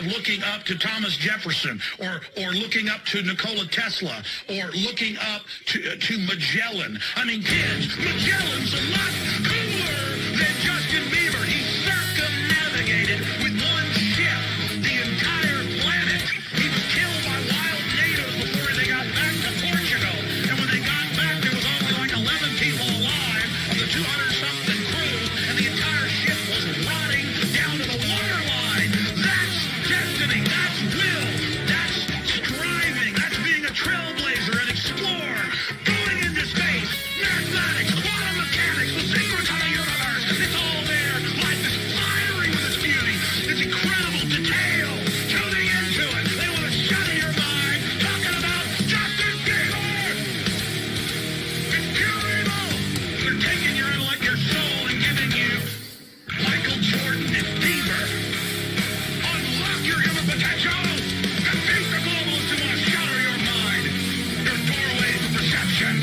looking up to Thomas Jefferson or looking up to Nikola Tesla or looking up to Magellan. I mean, kids, Magellan's a lot cooler than Justin Bieber. He circumnavigated with one ship the entire planet. He was killed by wild natives before they got back to Portugal. And when they got back, there was only like 11 people alive of the 200-something crew, and the entire ship was rotting down to the waterline. That's destiny, that's will, that's striving, that's being a trailblazer, an explorer, going into space, mathematics, quantum mechanics, the secrets of the universe. It's all there. Life is fiery with its beauty, its incredible detail. Tuning into it, they want to shut your mind. Talking about Justin Bieber. It's pure evil. They're taking your intellect, your soul, and giving you Michael Jordan and Bieber. Unlock your human potential. Defeat the globalists who want to shatter your mind. Your doorway to perception.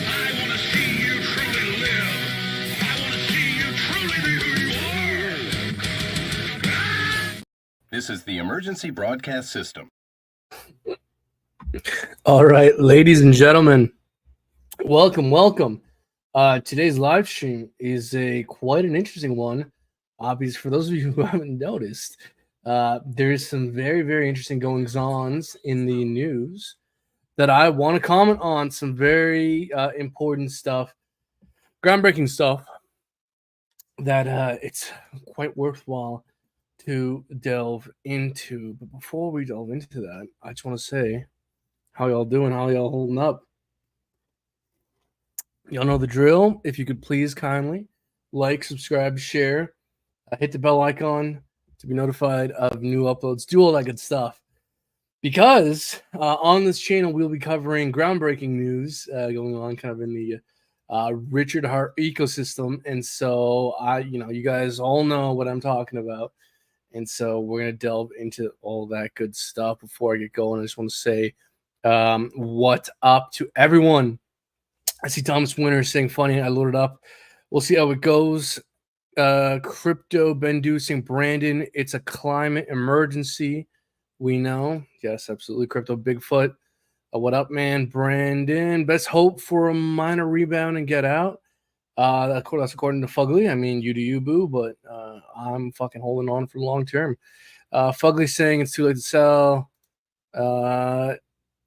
I want to see you truly live. I want to see you truly be who you are. This is the emergency broadcast system. All right, ladies and gentlemen, welcome. Today's live stream is quite an interesting one. Obviously, for those of you who haven't noticed, there's some very, very interesting goings-ons in the news that I want to comment on. Some very important stuff, groundbreaking stuff that it's quite worthwhile to delve into. But before we delve into that, I just want to say, how y'all doing? How y'all holding up? Y'all know the drill. If you could please kindly like, subscribe, share, hit the bell icon to be notified of new uploads, do all that good stuff. Because on this channel, we'll be covering groundbreaking news going on kind of in the Richard Hart ecosystem. And so you guys all know what I'm talking about. And so we're going to delve into all that good stuff. Before I get going, I just want to say what up to everyone. I see Thomas Winter saying funny. I loaded up. We'll see how it goes. Crypto Bendu saying, Brandon, it's a climate emergency. We know. Yes, absolutely. Crypto Bigfoot. What up, man? Brandon, best hope for a minor rebound and get out. That's according to Fugly. I mean, you do you, boo, but I'm fucking holding on for the long term. Fugly saying it's too late to sell.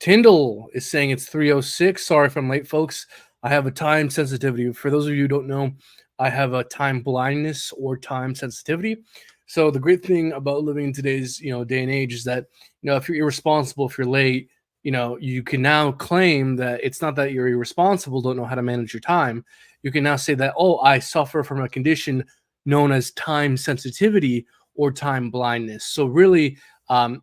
Tyndall is saying it's 3:06. Sorry if I'm late, folks. I have a time sensitivity. For those of you who don't know, I have a time blindness or time sensitivity. So the great thing about living in today's day and age is that if you're irresponsible, if you're late, you can now claim that it's not that you're irresponsible, don't know how to manage your time. You can now say that, oh, I suffer from a condition known as time sensitivity or time blindness. So really,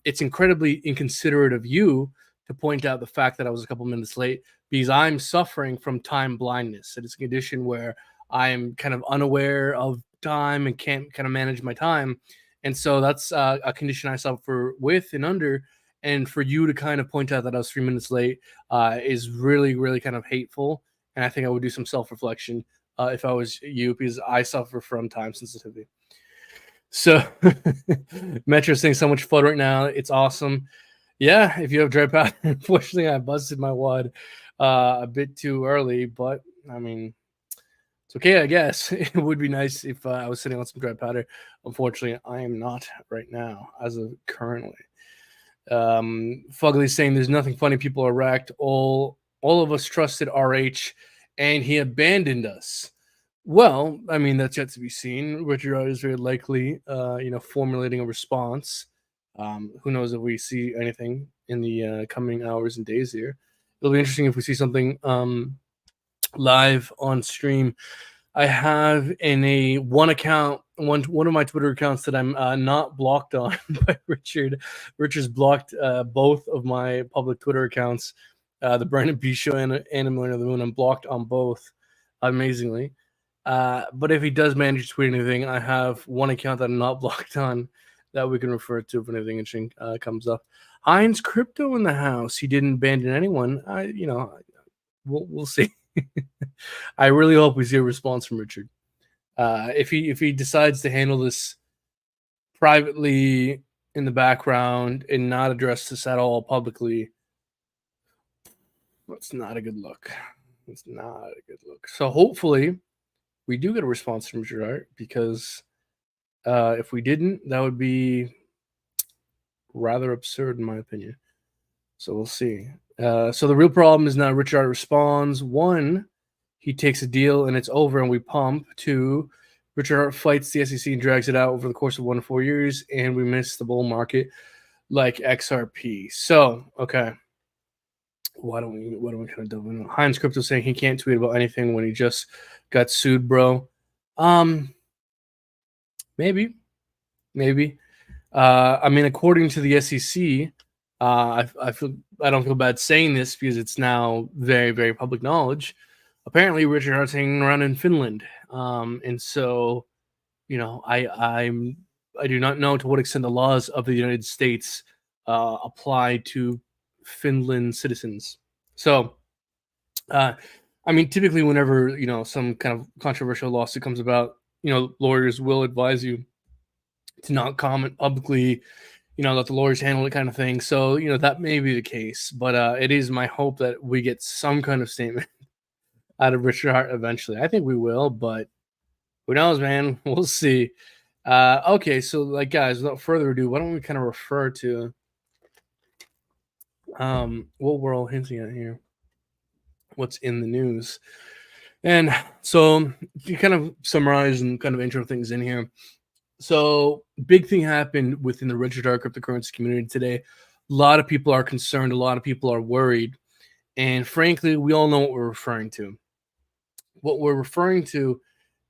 it's incredibly inconsiderate of you to point out the fact that I was a couple minutes late, because I'm suffering from time blindness. It is a condition where I am kind of unaware of time and can't kind of manage my time. And so that's a condition I suffer with and under. And for you to kind of point out that I was 3 minutes late is really, really kind of hateful. And I think I would do some self-reflection if I was you, because I suffer from time sensitivity. So Metro's saying so much FUD right now. It's awesome. Yeah, if you have dry powder, unfortunately, I busted my wad a bit too early. But, I mean, it's okay, I guess. It would be nice if I was sitting on some dry powder. Unfortunately, I am not right now, as of currently. Fugly saying there's nothing funny. People are wrecked. All of us trusted RH, and he abandoned us. Well, I mean, that's yet to be seen. Richard is very likely, formulating a response. Who knows if we see anything in the coming hours and days here. It'll be interesting if we see something live on stream. I have in one account, one of my Twitter accounts that I'm not blocked on by Richard. Richard's blocked both of my public Twitter accounts. The Brandon B Show and Animal of the Moon. I'm blocked on both, amazingly. But if he does manage to tweet anything, I have one account that I'm not blocked on that we can refer to if anything interesting comes up. Heinz Crypto in the house. He didn't abandon anyone. We'll see. I really hope we see a response from Richard. If he decides to handle this privately in the background and not address this at all publicly, that's not a good look. It's not a good look. So hopefully we do get a response from Richard Hart, because if we didn't, that would be rather absurd in my opinion. So we'll see. So the real problem is now Richard Hart responds. One, he takes a deal and it's over and we pump. Two, Richard Hart fights the SEC and drags it out over the course of 1 to 4 years, and we miss the bull market like XRP. So, okay. Why don't we kind of delve in? Heinz Crypto saying he can't tweet about anything when he just got sued, bro. Maybe. I mean, according to the SEC, I don't feel bad saying this because it's now very, very public knowledge. Apparently, Richard Hart's hanging around in Finland, and so, I do not know to what extent the laws of the United States apply to Finland citizens. So, I mean, typically, whenever some kind of controversial lawsuit comes about, lawyers will advise you to not comment publicly, let the lawyers handle it, kind of thing. So, that may be the case, but it is my hope that we get some kind of statement out of Richard Hart eventually. I think we will, but who knows, man? We'll see. Okay, so guys, without further ado, why don't we kind of refer to what we're all hinting at here, what's in the news. And so to kind of summarize and kind of intro things in here. So big thing happened within the Richard Hart cryptocurrency community today. A lot of people are concerned. A lot of people are worried. And frankly, we all know what we're referring to. What we're referring to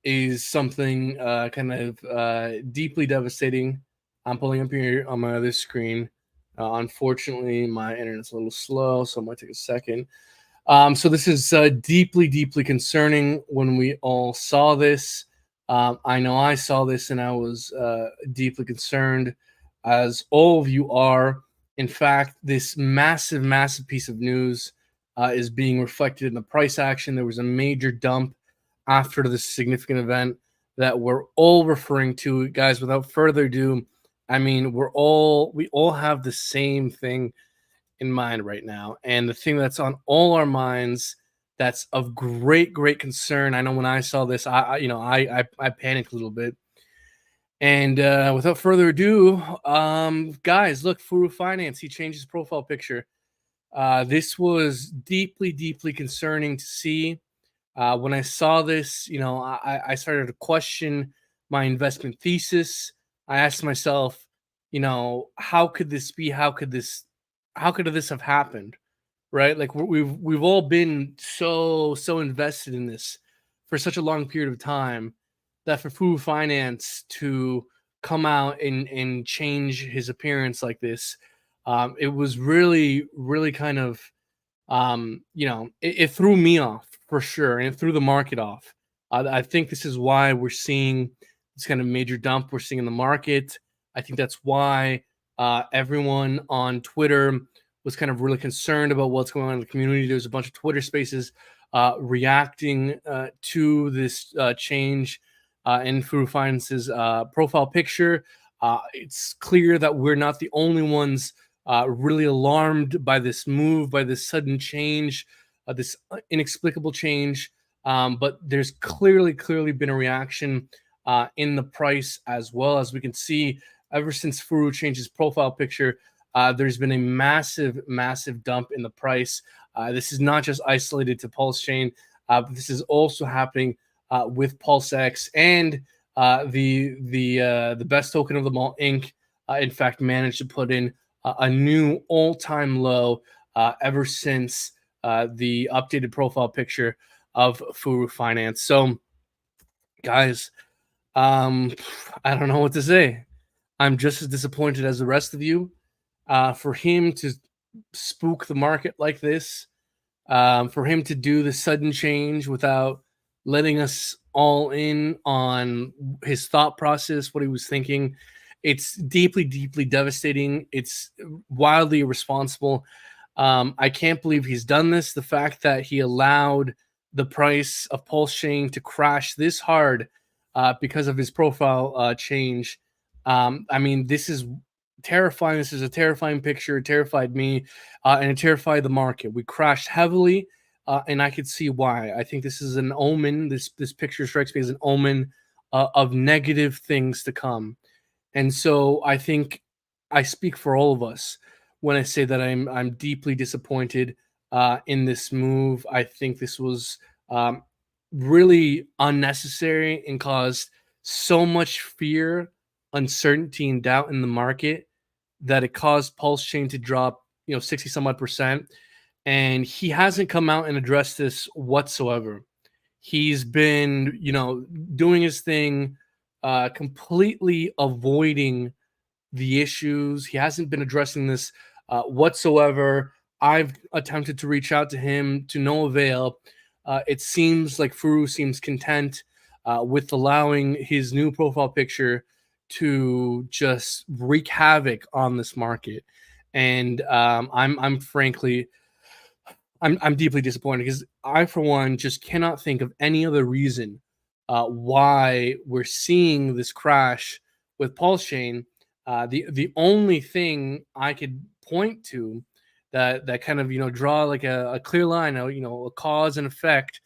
is something kind of deeply devastating. I'm pulling up here on my other screen. Unfortunately, my internet's a little slow, so it might take a second. So this is deeply, deeply concerning. When we all saw this, I know I saw this and I was deeply concerned, as all of you are. In fact, this massive, massive piece of news is being reflected in the price action. There was a major dump after this significant event that we're all referring to. Guys, without further ado, I mean, we all have the same thing in mind right now. And the thing that's on all our minds that's of great, great concern. I know when I saw this, I panicked a little bit. And without further ado, guys, look, Furu Finance, he changed his profile picture. This was deeply, deeply concerning to see. When I saw this, I started to question my investment thesis. I asked myself, how could this be? How could this have happened? Right? Like we've all been so invested in this for such a long period of time that for Furu Finance to come out and change his appearance like this, it was really, really kind of, it threw me off for sure, and it threw the market off. I think this is why we're seeing this kind of major dump we're seeing in the market. I think that's why everyone on Twitter was kind of really concerned about what's going on in the community. There's a bunch of Twitter spaces reacting to this change in Furu Finance's profile picture. It's clear that we're not the only ones really alarmed by this move, by this sudden change, this inexplicable change. But there's clearly been a reaction in the price as well. As we can see, ever since Furu changed his profile picture, there's been a massive, massive dump in the price. This is not just isolated to PulseChain, but this is also happening with PulseX and the best token of them all, Inc. In fact, managed to put in a new all-time low ever since the updated profile picture of Furu Finance. So, guys, I don't know what to say. I'm just as disappointed as the rest of you. For him to spook the market like this, for him to do the sudden change without letting us all in on his thought process, what he was thinking, it's deeply, deeply devastating. It's wildly irresponsible. I can't believe he's done this. The fact that he allowed the price of PulseChain to crash this hard because of his profile change. I mean, this is terrifying. This is a terrifying picture. It terrified me, and it terrified the market. We crashed heavily, and I could see why. I think this is an omen. This picture strikes me as an omen of negative things to come. And so I think I speak for all of us when I say that I'm deeply disappointed in this move. I think this was really unnecessary and caused so much fear, uncertainty, and doubt in the market that it caused PulseChain to drop 60 some odd percent. And he hasn't come out and addressed this whatsoever. He's been doing his thing, completely avoiding the issues. He hasn't been addressing this whatsoever. I've attempted to reach out to him to no avail. It seems like Furu seems content with allowing his new profile picture to just wreak havoc on this market. And I'm frankly, I'm deeply disappointed because I, for one, just cannot think of any other reason why we're seeing this crash with PulseChain. The only thing I could point to that kind of draw like a clear line, a cause and effect,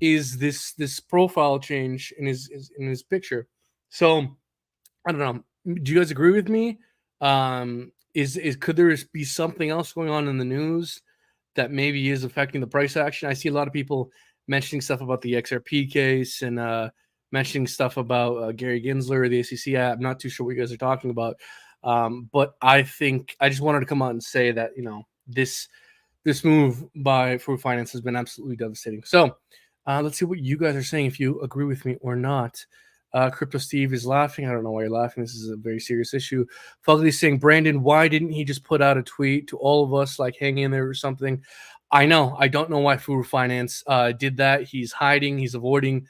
is this profile change in his picture. So I don't know. Do you guys agree with me? Is could there be something else going on in the news that maybe is affecting the price action? I see a lot of people mentioning stuff about the XRP case and mentioning stuff about Gary Gensler, the ACC. I'm not too sure what you guys are talking about, but I think I just wanted to come out and say that this move by Fruit Finance has been absolutely devastating. So let's see what you guys are saying, if you agree with me or not. Crypto Steve is laughing. I don't know why you're laughing. This is a very serious issue. Fugly's saying, Brandon, why didn't he just put out a tweet to all of us, like hang in there or something? I know. I don't know why Furu Finance did that. He's hiding. He's avoiding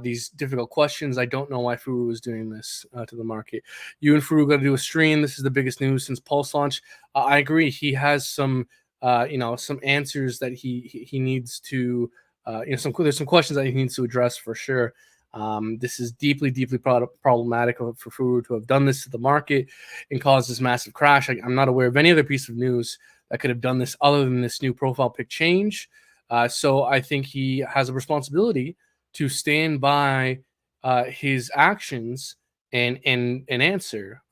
these difficult questions. I don't know why Furu is doing this to the market. You and Furu got to do a stream. This is the biggest news since Pulse launch. I agree. He has some, some answers that he needs to, there's some questions that he needs to address for sure. This is deeply problematic for Furu to have done this to the market and caused this massive crash. I'm not aware of any other piece of news that could have done this other than this new profile pic change. So I think he has a responsibility to stand by his actions and answer.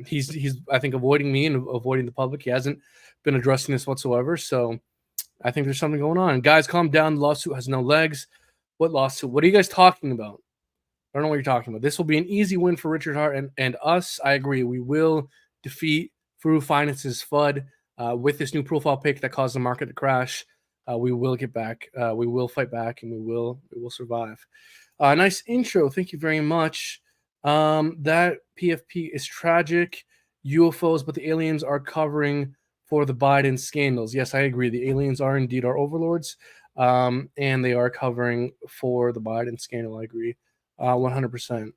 He's I think avoiding me and avoiding the public. He hasn't been addressing this whatsoever. So I think there's something going on. Guys, calm down. The lawsuit has no legs. What lawsuit? What are you guys talking about? I don't know what you're talking about. This will be an easy win for Richard Hart and us. I agree. We will defeat Furu Finance's FUD with this new profile pic that caused the market to crash. We will get back. We will fight back, and we will survive. Nice intro. Thank you very much. That PFP is tragic. UFOs, but the aliens are covering for the Biden scandals. Yes, I agree. The aliens are indeed our overlords. And they are covering for the Biden scandal. I agree 100%.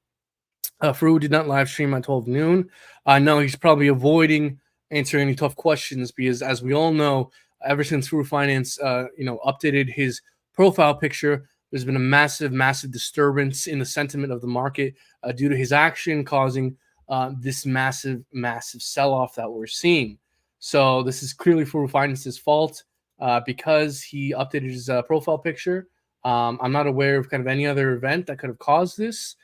Furu did not live stream at 12 noon. No, he's probably avoiding answering any tough questions because, as we all know, ever since Furu Finance, updated his profile picture, there's been a massive disturbance in the sentiment of the market due to his action, causing this massive sell-off that we're seeing. So this is clearly Furu Finance's fault. Because he updated his profile picture. I'm not aware of kind of any other event that could have caused this.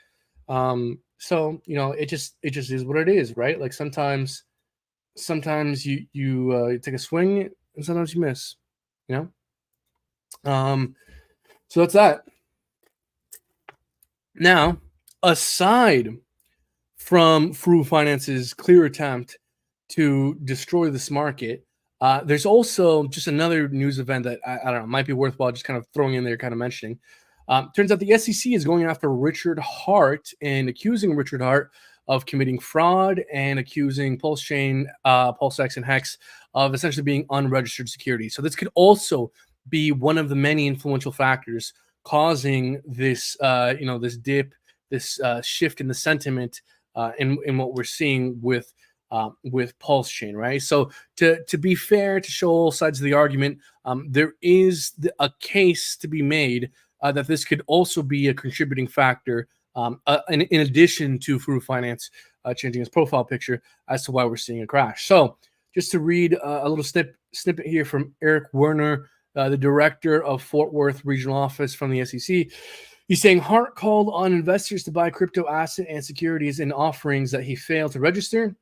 So it just is what it is, right? Like sometimes you take a swing and sometimes you miss, So that's that. Now, aside from Furu Finance's clear attempt to destroy this market, there's also just another news event that I don't know, might be worthwhile just kind of throwing in there, kind of mentioning. Turns out the SEC is going after Richard Hart and accusing Richard Hart of committing fraud and accusing PulseChain, PulseX, and Hex of essentially being unregistered securities. So this could also be one of the many influential factors causing this, this dip, this shift in the sentiment in what we're seeing with PulseChain, right? So to be fair, to show all sides of the argument, there is a case to be made that this could also be a contributing factor in addition to Furu Finance changing his profile picture as to why we're seeing a crash. So just to read a little snippet here from Eric Werner, the director of Fort Worth Regional Office from the SEC. He's saying Hart called on investors to buy crypto asset and securities in offerings that he failed to register.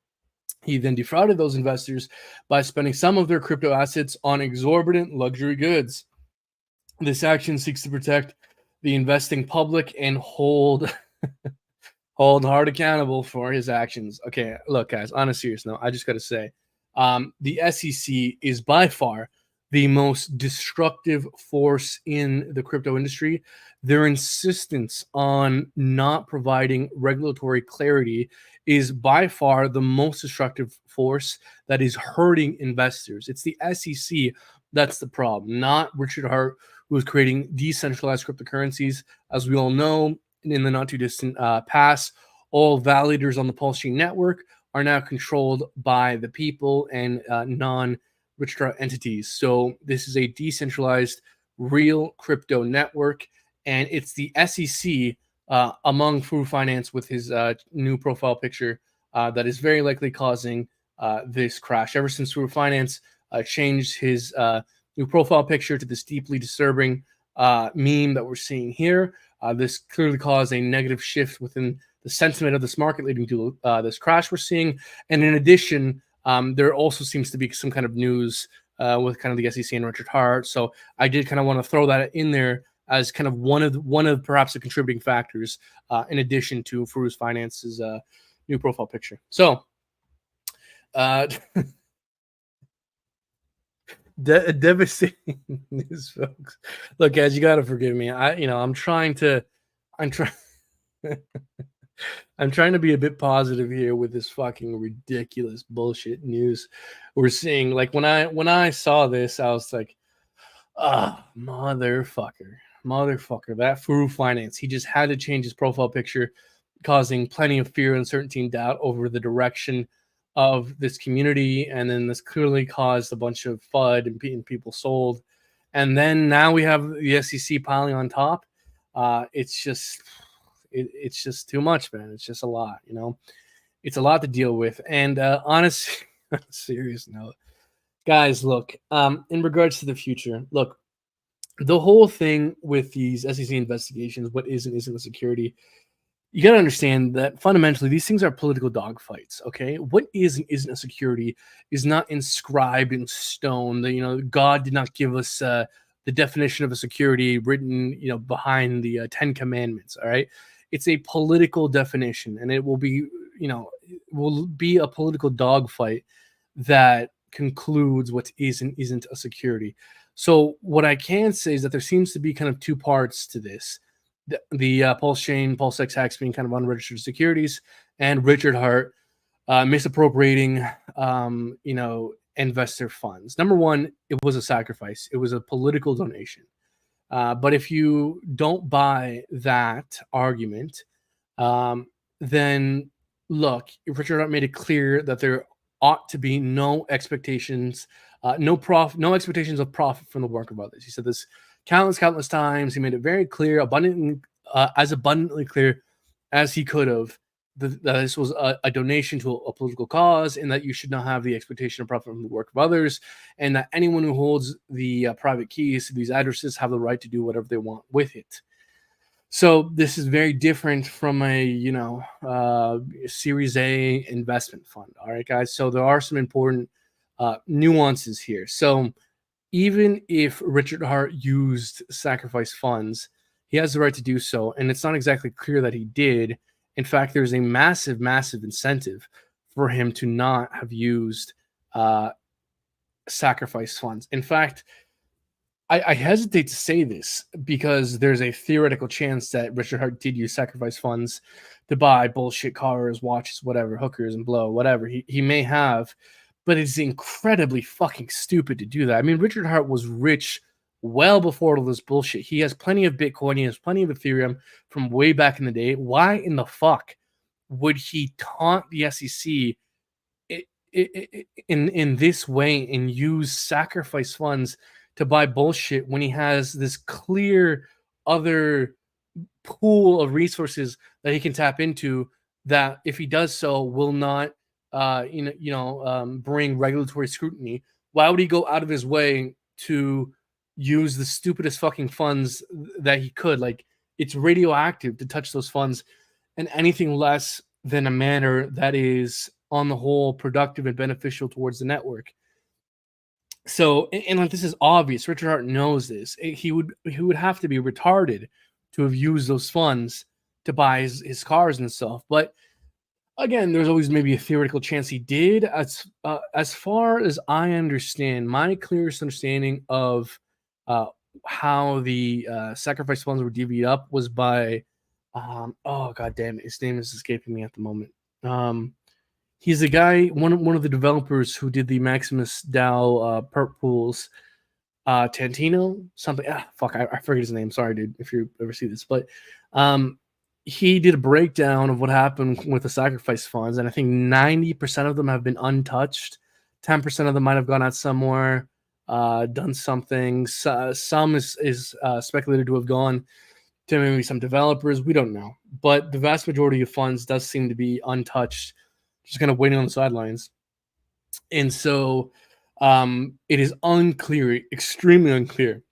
He then defrauded those investors by spending some of their crypto assets on exorbitant luxury goods. This action seeks to protect the investing public and hold Hart accountable for his actions. Okay, look, guys, on a serious note, I just got to say, the SEC is by far the most destructive force in the crypto industry. Their insistence on not providing regulatory clarity is by far the most destructive force that is hurting investors. It's the SEC that's the problem, not Richard Hart, who is creating decentralized cryptocurrencies. As we all know, in the not too distant past, all validators on the PulseChain network are now controlled by the people and non-Richard Hart entities. So this is a decentralized, real crypto network, and it's the SEC among Furu Finance with his new profile picture that is very likely causing this crash. Ever since Furu Finance changed his new profile picture to this deeply disturbing meme that we're seeing here, this clearly caused a negative shift within the sentiment of this market, leading to this crash we're seeing. And in addition, there also seems to be some kind of news with kind of the SEC and Richard Hart. So I did kind of want to throw that in there as kind of one of perhaps the contributing factors, in addition to Furu Finance's new profile picture. So devastating news, folks. Look, guys, you got to forgive me. I'm trying to be a bit positive here with this fucking ridiculous bullshit news we're seeing. Like when I saw this, I was like, motherfucker, that Furu Finance, he just had to change his profile picture, causing plenty of fear, uncertainty, and doubt over the direction of this community. And then this clearly caused a bunch of FUD and people sold. And then now we have the SEC piling on top. It's just too much, man. It's just a lot, it's a lot to deal with. And honestly, on a serious note, guys, look, in regards to the future, look, the whole thing with these SEC investigations, what is and isn't a security, you got to understand that fundamentally these things are political dogfights. Okay, what is and isn't a security is not inscribed in stone. God did not give us the definition of a security written, behind the 10 Commandments. All right, it's a political definition, and it will be, a political dogfight that concludes what is and isn't a security. So what I can say is that there seems to be kind of two parts to this. The PulseChain, PulseX hacks being kind of unregistered securities, and Richard Hart misappropriating, investor funds. Number one, it was a sacrifice. It was a political donation. But if you don't buy that argument, then look, Richard Hart made it clear that there ought to be no expectations, no expectations of profit from the work of others. He said this countless times. He made it very clear, as abundantly clear as he could have, that this was a donation to a political cause, and that you should not have the expectation of profit from the work of others, and that anyone who holds the private keys to these addresses have the right to do whatever they want with it. So this is very different from a Series A investment fund. All right, guys. So there are some important nuances here. So even if Richard Hart used sacrifice funds, he has the right to do so, and it's not exactly clear that he did. In fact, there's a massive incentive for him to not have used sacrifice funds. In fact, I hesitate to say this because there's a theoretical chance that Richard Hart did use sacrifice funds to buy bullshit cars, watches, whatever, hookers and blow, whatever. He may have, but it's incredibly fucking stupid to do that. I mean, Richard Hart was rich well before all this bullshit. He has plenty of Bitcoin. He has plenty of Ethereum from way back in the day. Why in the fuck would he taunt the SEC in this way and use sacrifice funds to buy bullshit when he has this clear other pool of resources that he can tap into that if he does so will not bring regulatory scrutiny, why would he go out of his way to use the stupidest fucking funds that he could? Like, it's radioactive to touch those funds in anything less than a manner that is on the whole productive and beneficial towards the network. So, and like, this is obvious. Richard Hart knows this. He would have to be retarded to have used those funds to buy his cars and stuff. But again, there's always maybe a theoretical chance he did. As far as I understand, my clearest understanding of how the sacrifice funds were divvied up was by oh god damn it, his name is escaping me at the moment. He's the guy, one of the developers who did the Maximus DAO perp pools. Tantino, something. Fuck, I forget his name. Sorry, dude, if you ever see this, but he did a breakdown of what happened with the sacrifice funds, and I think 90% of them have been untouched. 10% of them might have gone out somewhere, done something. Some is speculated to have gone to maybe some developers. We don't know, but the vast majority of funds does seem to be untouched, just kind of waiting on the sidelines. And so it is unclear, extremely unclear,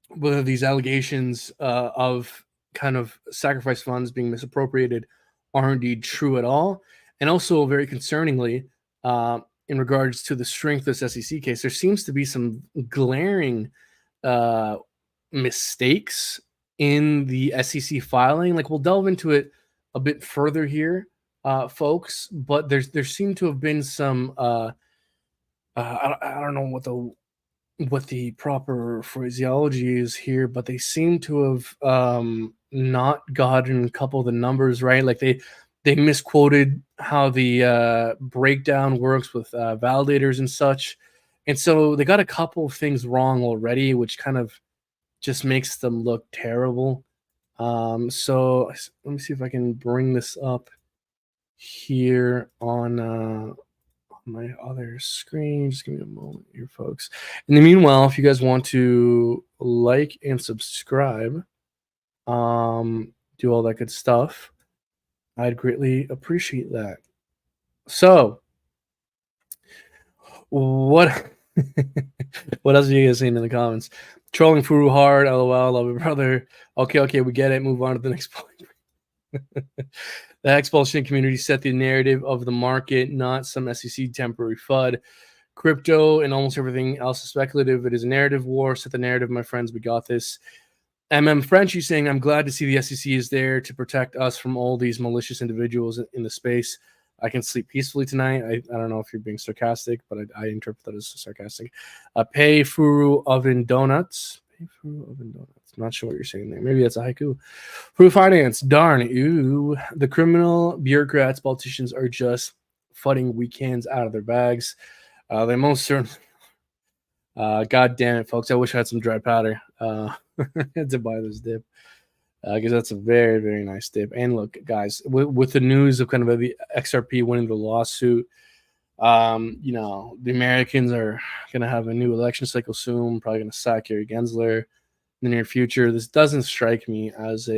whether these allegations of kind of sacrifice funds being misappropriated are indeed true at all. And also, very concerningly, in regards to the strength of this SEC case, there seems to be some glaring mistakes in the SEC filing. Like, we'll delve into it a bit further here, folks, but there seem to have been some I don't know what the proper phraseology is here, but they seem to have not gotten a couple of the numbers right. Like, they misquoted how the breakdown works with validators and such, and so they got a couple of things wrong already, which kind of just makes them look terrible. So let me see if I can bring this up here on my other screen. Just give me a moment here, folks. In the meanwhile, if you guys want to like and subscribe, do all that good stuff, I'd greatly appreciate that. So, what what else are you guys saying in the comments? Trolling Furu hard, lol, love it, brother. Okay, we get it. Move on to the next point. The expulsion community set the narrative of the market, not some SEC temporary FUD. Crypto and almost everything else is speculative. It is a narrative war. Set the narrative, my friends. We got this. Frenchy saying, I'm glad to see the SEC is there to protect us from all these malicious individuals in the space. I can sleep peacefully tonight. I don't know if you're being sarcastic, but I interpret that as sarcastic. Pay Furu Oven Donuts. Pay Furu Oven Donuts. I'm not sure what you're saying there. Maybe that's a haiku. Furu Finance. Darn. Ooh. The criminal bureaucrats, politicians are just fudding weekends out of their bags. They most certainly. God damn it, folks. I wish I had some dry powder to buy this dip. Because that's a very, very nice dip. And look, guys, with the news of kind of the XRP winning the lawsuit, the Americans are going to have a new election cycle soon. Probably going to sack Gary Gensler in the near future. This doesn't strike me as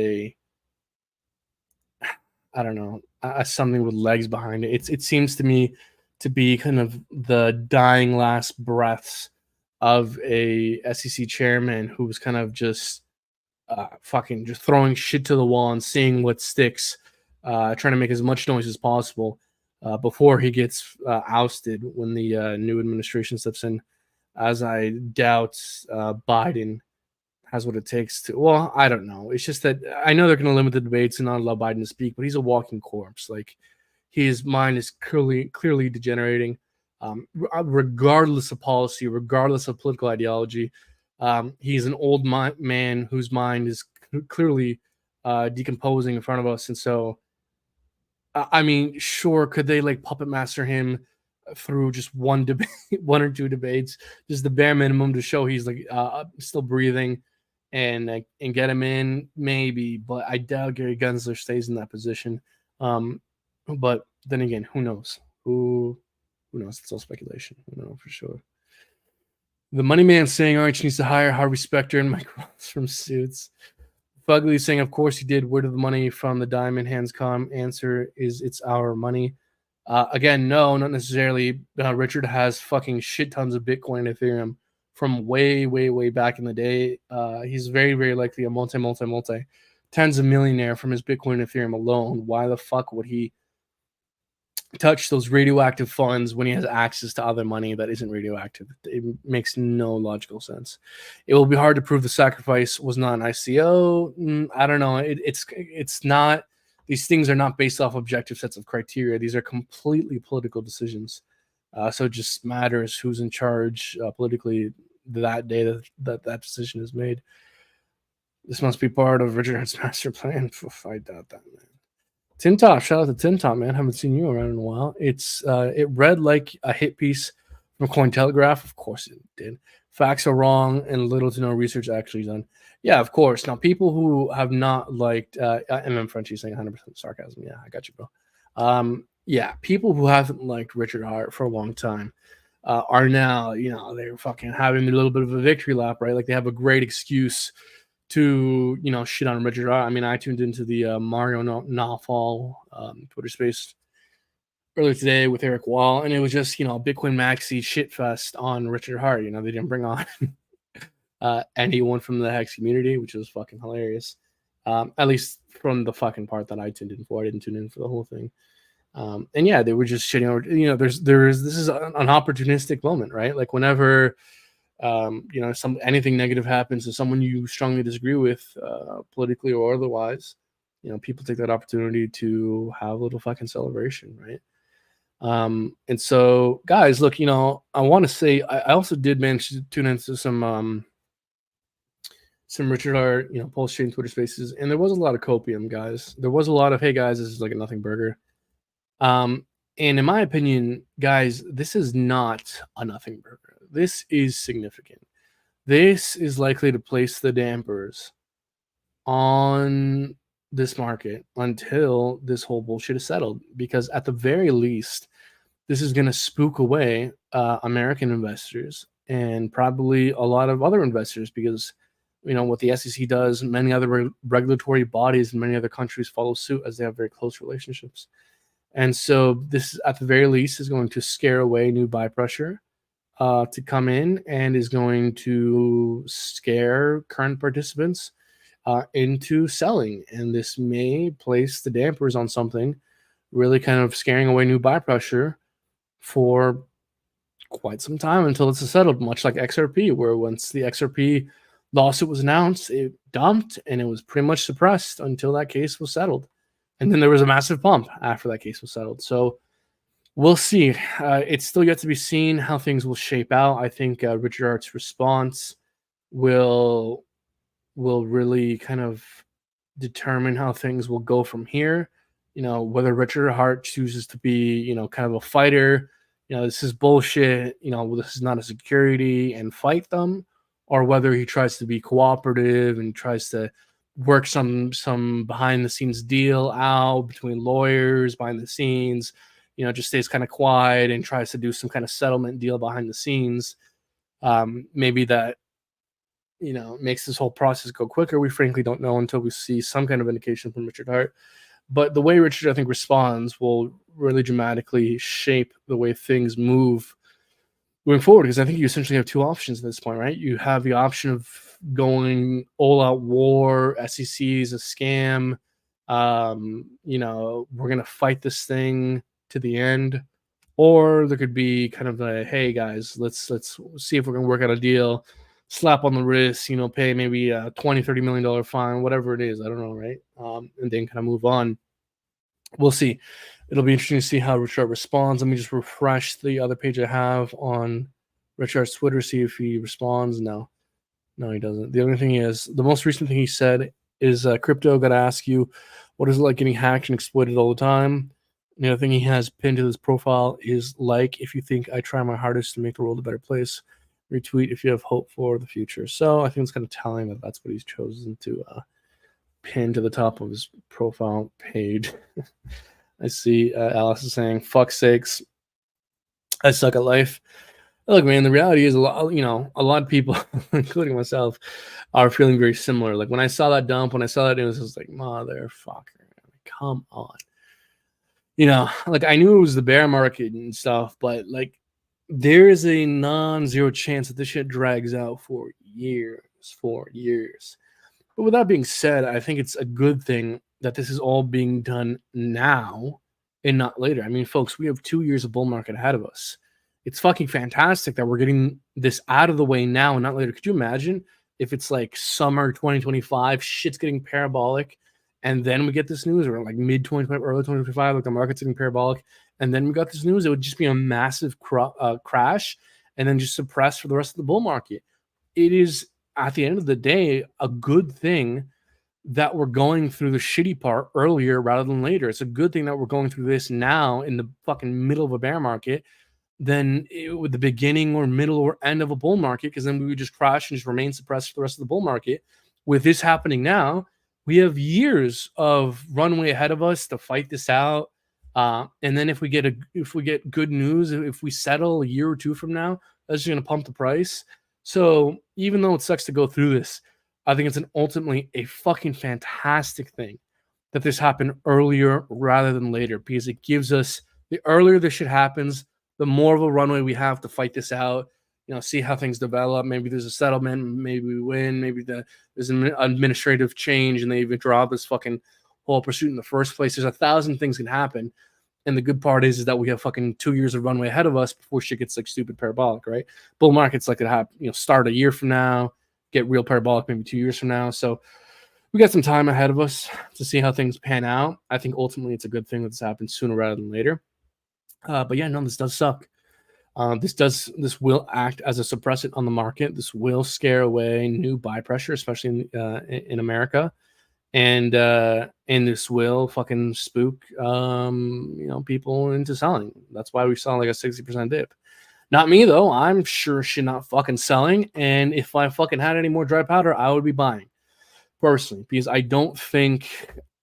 as something with legs behind it. It seems to me to be kind of the dying last breaths of a SEC chairman who was kind of just fucking just throwing shit to the wall and seeing what sticks, trying to make as much noise as possible before he gets ousted when the new administration steps in, as I doubt Biden has what it takes to. Well, I don't know. It's just that I know they're going to limit the debates and not allow Biden to speak, but he's a walking corpse. Like, his mind is clearly degenerating, regardless of policy, regardless of political ideology. He's an old man whose mind is clearly decomposing in front of us. And so, I mean, sure, could they like puppet master him through just one debate, one or two debates, just the bare minimum to show he's like still breathing and get him in? Maybe, but I doubt Gary Gensler stays in that position. But then again, who knows? Who knows? It's all speculation. We don't know for sure. The money man saying Orange needs to hire Harvey Specter and Mike Ross from Suits. Fugly saying, of course he did. Where did the money from the diamond hands come? Answer is it's our money. Again, no, not necessarily. Richard has fucking shit tons of Bitcoin and Ethereum from way, way, way back in the day. He's very, very likely a multi tens of millionaire from his Bitcoin and Ethereum alone. Why the fuck would he touch those radioactive funds when he has access to other money that isn't radioactive? It makes no logical sense. It will be hard to prove the sacrifice was not an ICO. I don't know. It's not. These things are not based off objective sets of criteria. These are completely political decisions. So it just matters who's in charge politically that day that decision is made. This must be part of Richard Hart's master plan. I doubt that, man. Tin Top, shout out to Tin Top, man. Haven't seen you around in a while. It read like a hit piece from Cointelegraph. Of course it did. Facts are wrong and little to no research actually done. Yeah, of course. Now, people who have not liked MM Frenchie saying 100% sarcasm. Yeah, I got you, bro. Yeah, people who haven't liked Richard Hart for a long time are now, they're fucking having a little bit of a victory lap, right? Like they have a great excuse to, shit on Richard Hart. I mean, I tuned into the Mario Nawfal Twitter space earlier today with Eric Wall, and it was just, Bitcoin Maxi shitfest on Richard Hart. They didn't bring on anyone from the Hex community, which was fucking hilarious. At least from the fucking part that I tuned in for. I didn't tune in for the whole thing. And yeah, they were just shitting over, this is an opportunistic moment, right? Like whenever, anything negative happens to someone you strongly disagree with, politically or otherwise, people take that opportunity to have a little fucking celebration, right? And so guys, look, I want to say, I also did manage to tune into some Richard Hart, PulseChain Twitter spaces, and there was a lot of copium, guys. There was a lot of, hey guys, this is like a nothing burger. And in my opinion, guys, this is not a nothing burger. This is significant. This is likely to place the dampers on this market until this whole bullshit is settled. Because at the very least, this is going to spook away American investors and probably a lot of other investors because, what the SEC does, many other regulatory bodies in many other countries follow suit as they have very close relationships. And so this, at the very least, is going to scare away new buy pressure to come in and is going to scare current participants into selling. And this may place the dampers on something, really kind of scaring away new buy pressure for quite some time until it's settled, much like XRP, where once the XRP lawsuit was announced, it dumped and it was pretty much suppressed until that case was settled. And then there was a massive pump after that case was settled. So we'll see. It's still yet to be seen how things will shape out. I think Richard Hart's response will really kind of determine how things will go from here. Whether Richard Hart chooses to be, kind of a fighter, this is bullshit, this is not a security and fight them, or whether he tries to be cooperative and tries to work some behind the scenes deal out between lawyers behind the scenes, just stays kind of quiet and tries to do some kind of settlement deal behind the scenes. Maybe that, makes this whole process go quicker. We frankly don't know until we see some kind of indication from Richard Hart. But the way Richard, I think, responds will really dramatically shape the way things move going forward, because I think you essentially have two options at this point, right? You have the option of going all out war, SEC is a scam, we're going to fight this thing to the end. Or there could be kind of a, hey guys, let's see if we're going to work out a deal, slap on the wrist, pay maybe a $20-30 million fine, whatever it is, I don't know, right? And then kind of move on. We'll see. It'll be interesting to see how Richard responds. Let me just refresh the other page I have on Richard's Twitter, see if he responds. No, he doesn't. The only thing is, the most recent thing he said is, crypto, got to ask you, what is it like getting hacked and exploited all the time? The other thing he has pinned to his profile is, like, if you think I try my hardest to make the world a better place, retweet if you have hope for the future. So I think it's kind of telling that that's what he's chosen to pin to the top of his profile page. I see Alice is saying, fuck sakes, I suck at life. Look, man, the reality is a lot of people, including myself, are feeling very similar. Like when I saw that dump, when I saw that news, I was like, motherfucker, come on. Like I knew it was the bear market and stuff, but like there is a non-zero chance that this shit drags out for years, But with that being said, I think it's a good thing that this is all being done now and not later. I mean, folks, we have 2 years of bull market ahead of us. It's fucking fantastic that we're getting this out of the way now and not later. Could you imagine if it's like summer 2025, shit's getting parabolic, and then we get this news, or like mid 2025, early 2025, like the market's getting parabolic, and then we got this news? It would just be a massive crash and then just suppress for the rest of the bull market. It is, at the end of the day, a good thing that we're going through the shitty part earlier rather than later. It's a good thing that we're going through this now in the fucking middle of a bear market than with the beginning or middle or end of a bull market, because then we would just crash and just remain suppressed for the rest of the bull market. With this happening now, we have years of runway ahead of us to fight this out. And then if we get good news, if we settle a year or two from now, that's just going to pump the price. So even though it sucks to go through this, I think it's ultimately a fucking fantastic thing that this happened earlier rather than later, because it gives us, the earlier this shit happens, the more of a runway we have to fight this out, see how things develop. Maybe there's a settlement, maybe we win, maybe there's an administrative change and they even drop this fucking whole pursuit in the first place. There's 1,000 things can happen. And the good part is that we have fucking 2 years of runway ahead of us before shit gets like stupid parabolic, right? Bull markets like to have, start a year from now, get real parabolic maybe 2 years from now. So we got some time ahead of us to see how things pan out. I think ultimately it's a good thing that this happens sooner rather than later. But yeah, no, this does suck. This will act as a suppressant on the market. This will scare away new buy pressure, especially in America, and this will fucking spook people into selling. That's why we saw like a 60% dip. Not me though. I'm sure she's not fucking selling. And if I fucking had any more dry powder, I would be buying personally, because I don't think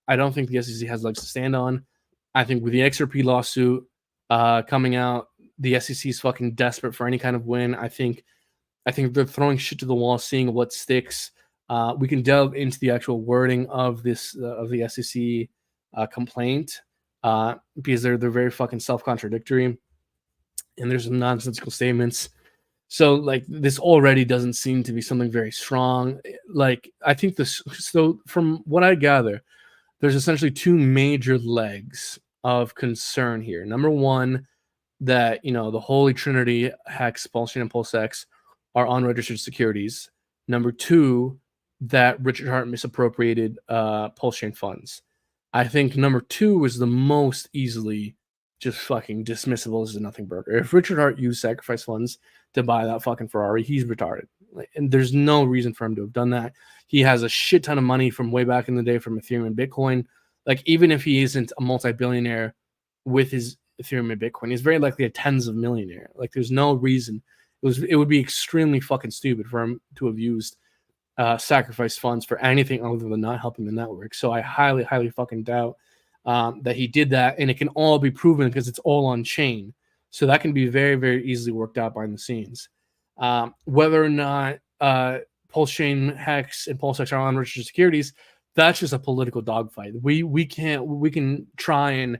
the SEC has legs to stand on. I think with the XRP lawsuit coming out, the SEC is fucking desperate for any kind of win. I think they're throwing shit to the wall, seeing what sticks. We can delve into the actual wording of this of the SEC complaint because they're very fucking self-contradictory, and there's some nonsensical statements. So like this already doesn't seem to be something very strong. Like I think this. So from what I gather, there's essentially two major legs of concern here. Number one, that the Holy Trinity, Hex, PulseChain, and PulseX are unregistered securities. Number two, that Richard Hart misappropriated PulseChain funds. I think number two is the most easily just fucking dismissible as a nothing burger. If Richard Hart used sacrifice funds to buy that fucking Ferrari, he's retarded. And there's no reason for him to have done that. He has a shit ton of money from way back in the day from Ethereum and Bitcoin. Like even if he isn't a multi-billionaire with his Ethereum and Bitcoin, he's very likely a tens of millionaire. Like there's no reason. It would be extremely fucking stupid for him to have used sacrifice funds for anything other than not helping the network. So I highly, highly fucking doubt that he did that, and it can all be proven because it's all on chain. So that can be very, very easily worked out behind the scenes. Whether or not PulseChain, Hex, and PulseX are unregistered securities, that's just a political dogfight. We can try and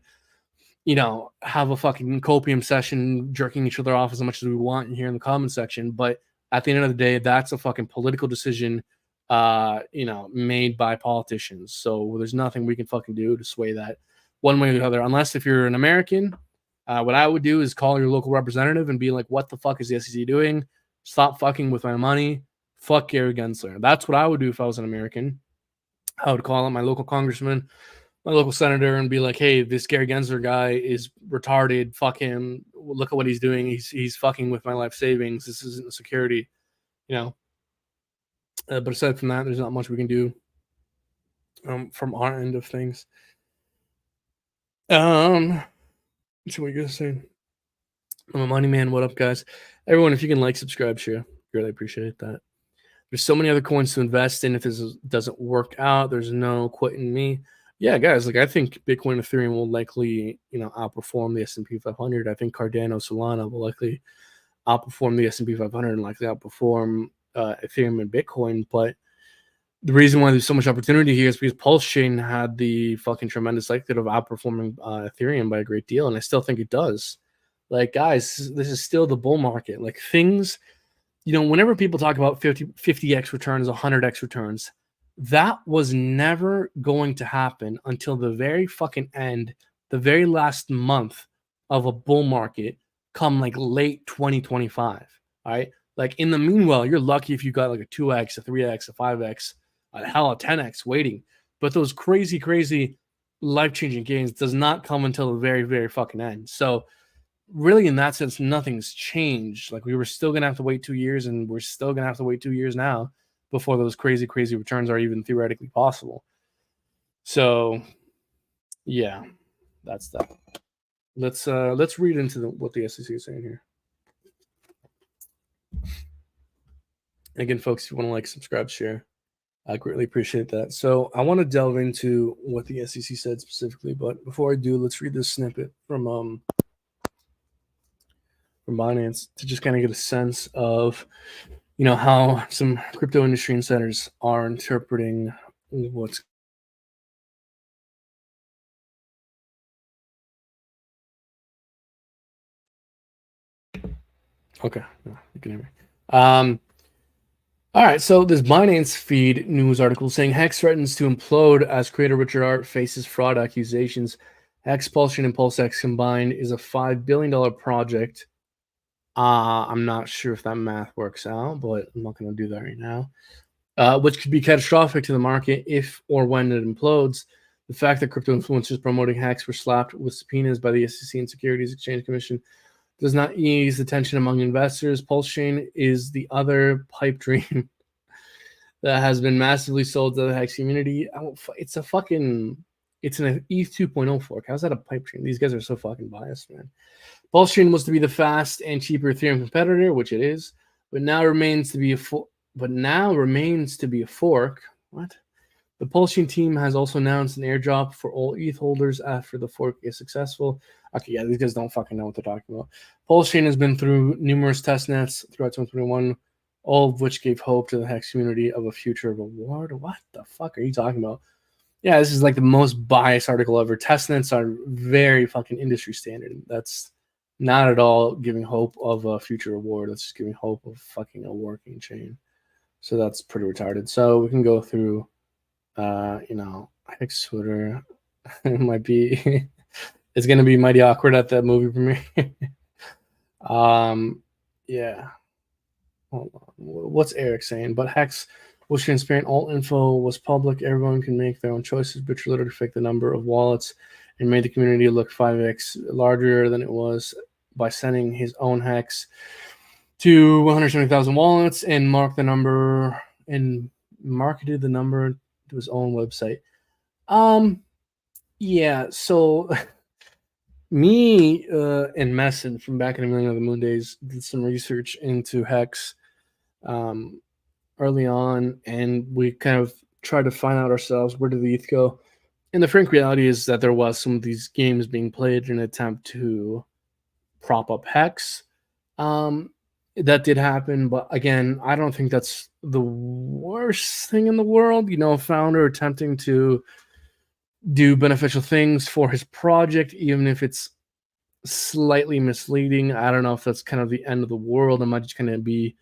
have a fucking copium session jerking each other off as much as we want here in the comment section, but at the end of the day, that's a fucking political decision made by politicians. So there's nothing we can fucking do to sway that one way or the other, unless if you're an American. What I would do is call your local representative and be like, what the fuck is the SEC doing? Stop fucking with my money. Fuck Gary Gensler. That's what I would do if I was an American. I would call up my local congressman, my local senator, and be like, hey, this Gary Gensler guy is retarded. Fuck him. Look at what he's doing. He's fucking with my life savings. This isn't a security, but aside from that, there's not much we can do from our end of things. What are you gonna say? I'm a money man. What up, guys? Everyone, if you can like, subscribe, share, really appreciate that. There's so many other coins to invest in. If this doesn't work out, there's no quitting me. Yeah, guys, like I think Bitcoin and Ethereum will likely, outperform the S&P 500. I think Cardano, Solana will likely outperform the S&P 500 and likely outperform Ethereum and Bitcoin. But the reason why there's so much opportunity here is because PulseChain had the fucking tremendous likelihood of outperforming Ethereum by a great deal, and I still think it does. Like, guys, this is still the bull market. Like, things, whenever people talk about 50x returns, 100x returns, that was never going to happen until the very fucking end, the very last month of a bull market, come like late 2025. All right. Like, in the meanwhile, you're lucky if you got like a 2x, a 3x, a 5x, hell, a 10x waiting. But those crazy, crazy life-changing gains does not come until the very, very fucking end. So really, in that sense, nothing's changed. Like, we were still going to have to wait 2 years, and we're still going to have to wait 2 years now before those crazy, crazy returns are even theoretically possible. So, yeah, that's that. Let's read into what the SEC is saying here. Again, folks, if you want to like, subscribe, share, I greatly appreciate that. So I want to delve into what the SEC said specifically, but before I do, let's read this snippet from Binance to just kind of get a sense of, how some crypto industry insiders are interpreting what's. Okay, no, you can hear me. All right, so this Binance feed news article saying Hex threatens to implode as creator Richard Hart faces fraud accusations. Hex, PulseChain, and PulseX combined is a $5 billion project. I'm not sure if that math works out, but I'm not going to do that right now. Which could be catastrophic to the market if or when it implodes. The fact that crypto influencers promoting Hex were slapped with subpoenas by the SEC and Securities Exchange Commission does not ease the tension among investors. PulseChain is the other pipe dream that has been massively sold to the Hex community. It's an ETH 2.0 fork. How's that a pipe dream? These guys are so fucking biased, man. PulseChain was to be the fast and cheaper Ethereum competitor, which it is, but now remains to be a fork. What? The PulseChain team has also announced an airdrop for all ETH holders after the fork is successful. Okay, yeah, these guys don't fucking know what they're talking about. PulseChain has been through numerous testnets throughout 2021, all of which gave hope to the Hex community of a future of reward. What the fuck are you talking about? Yeah, this is like the most biased article ever. Testnets are very fucking industry standard. That's not at all giving hope of a future reward. That's just giving hope of fucking a working chain. So that's pretty retarded. So we can go through, Hex Twitter. It might be, it's going to be mighty awkward at that movie premiere. Yeah. Hold on. What's Eric saying? But Hex was transparent. All info was public. Everyone can make their own choices. But literally fake the number of wallets and made the community look 5x larger than it was by sending his own Hex to 170,000 wallets and marketed the number to his own website. Yeah, so me and Messin from back in the Million of the Moon days did some research into Hex early on, and we kind of tried to find out ourselves, where did the ETH go? And the frank reality is that there was some of these games being played in an attempt to prop up Hex. That did happen, but again, I don't think that's the worst thing in the world. A founder attempting to do beneficial things for his project, even if it's slightly misleading. I don't know if that's kind of the end of the world. It might just kind of be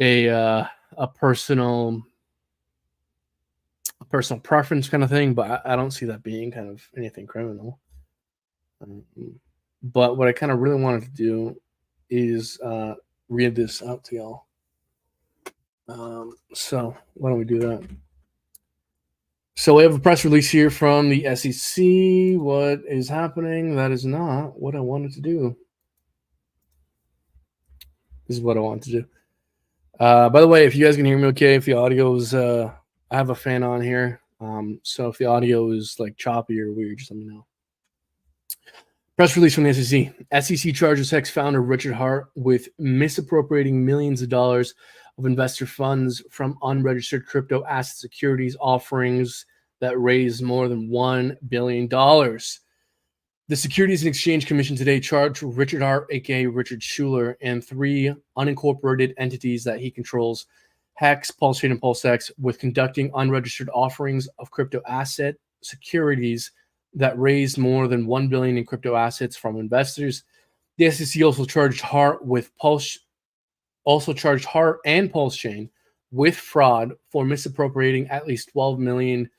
a personal preference kind of thing, but I don't see that being kind of anything criminal. But what I kind of really wanted to do is read this out to y'all. So why don't we do that? So we have a press release here from the SEC. What is happening? That is not what I wanted to do. This is what I want to do. By the way, if you guys can hear me okay, if the audio is, I have a fan on here. So if the audio is like choppy or weird, just let me know. Press release from the SEC. SEC charges Hex founder Richard Hart with misappropriating millions of dollars of investor funds from unregistered crypto asset securities offerings that raised more than $1 billion. The Securities and Exchange Commission today charged Richard Hart, aka Richard Schuler, and 3 unincorporated entities that he controls, Hex, PulseChain, and PulseX, with conducting unregistered offerings of crypto asset securities that raised more than $1 billion in crypto assets from investors. The SEC also charged Hart and PulseChain with fraud for misappropriating at least $12 million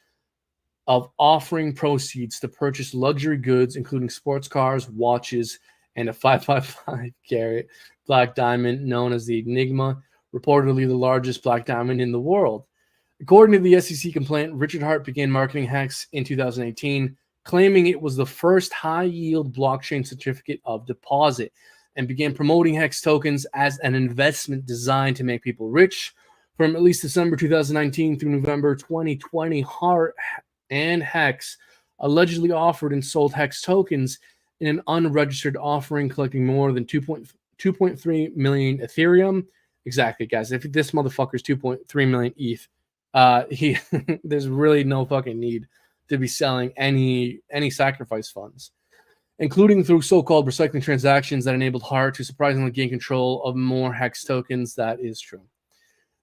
of offering proceeds to purchase luxury goods, including sports cars, watches, and a 555 carat black diamond known as the Enigma, reportedly the largest black diamond in the world. According to the SEC complaint, Richard Hart began marketing Hex in 2018, claiming it was the first high-yield blockchain certificate of deposit, and began promoting Hex tokens as an investment designed to make people rich. From at least December 2019 through November 2020, Hart and Hex allegedly offered and sold Hex tokens in an unregistered offering, collecting more than 2.3 million Ethereum. Exactly, guys. If this motherfucker's 2.3 million ETH, there's really no fucking need to be selling any sacrifice funds, including through so-called recycling transactions that enabled Hart to surprisingly gain control of more Hex tokens. That is true.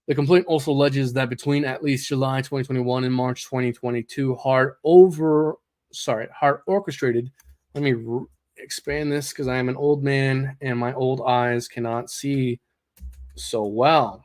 The complaint also alleges that between at least July 2021 and March 2022, Hart orchestrated. Let me expand this because I am an old man and my old eyes cannot see so well.